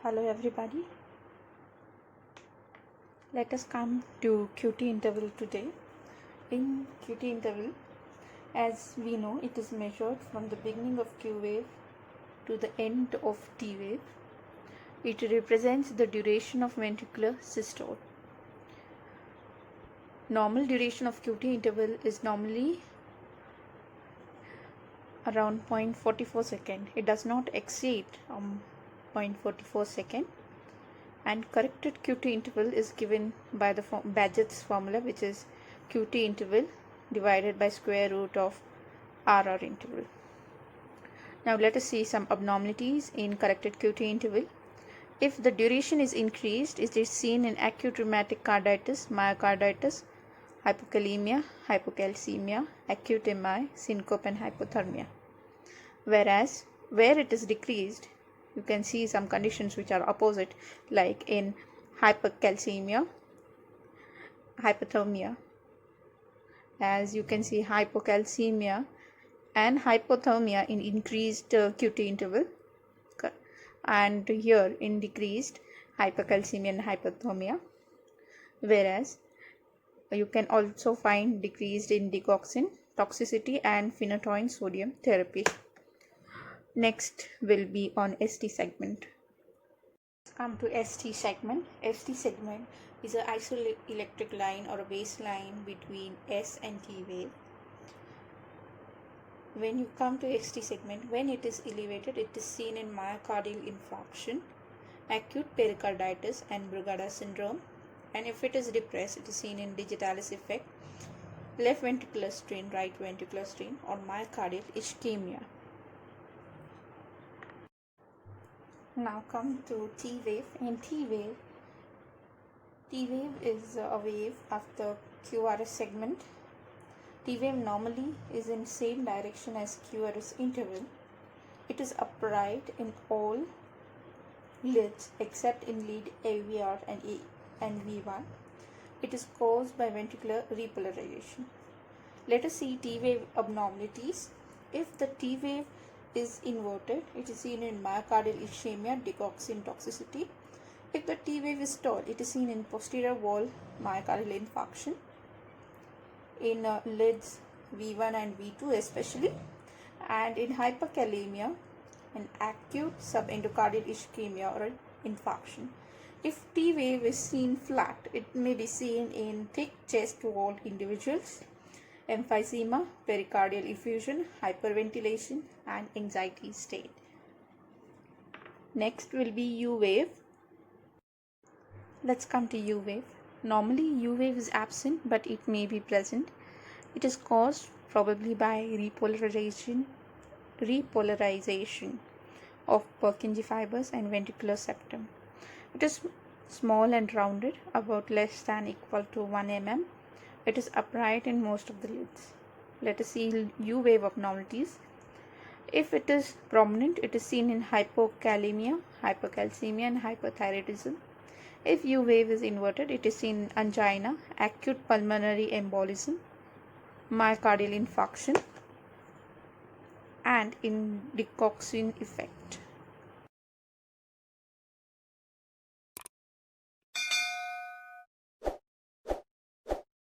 Hello everybody. Let us come to QT interval today. In QT interval, as we know, it is measured from the beginning of Q wave to the end of T wave. It represents the duration of ventricular systole. Normal duration of QT interval is normally around 0.44 second. It does not exceed 0.44 second. And corrected QT interval is given by the Baggett's formula, which is QT interval divided by square root of RR interval. Now let us see some abnormalities in corrected QT interval. If the duration is increased, it is seen in acute rheumatic carditis, myocarditis, hypokalemia, hypocalcemia, acute MI, syncope and hypothermia. Whereas where it is decreased, you can see some conditions which are opposite, like in hypercalcemia, hypothermia. As you can see, hypocalcemia and hypothermia in increased QT interval, and here in decreased hypercalcemia and hypothermia. Whereas you can also find decreased in digoxin toxicity and phenytoin sodium therapy. Next will be on ST segment. Let's come to ST segment. ST segment is an isoelectric line or a baseline between S and T wave. When you come to ST segment, when it is elevated, it is seen in myocardial infarction, acute pericarditis and Brugada syndrome. And if it is depressed, it is seen in digitalis effect, left ventricular strain, right ventricular strain, or myocardial ischemia. Now come to T wave. In T wave is a wave after QRS segment. T wave normally is in same direction as QRS interval. It is upright in all leads except in lead AVR and V1. It is caused by ventricular repolarization. Let us see T wave abnormalities. If the T wave is inverted, it is seen in myocardial ischemia, digoxin toxicity. If the T wave is tall, it is seen in posterior wall myocardial infarction, in leads V1 and V2 especially, and in hyperkalemia, an acute subendocardial ischemia or infarction. If T wave is seen flat, it may be seen in thick chest wall individuals, emphysema, pericardial effusion, hyperventilation and anxiety state. Next will be U wave. Let's come to U wave. Normally U wave is absent, but it may be present. It is caused probably by repolarization of Purkinje fibers and ventricular septum. It is small and rounded, about less than equal to 1 mm. It is upright in most of the leads. Let us see U wave abnormalities. If it is prominent, it is seen in hypokalemia, hypercalcemia and hyperthyroidism. If U wave is inverted, it is seen in angina, acute pulmonary embolism, myocardial infarction and in digoxin effect.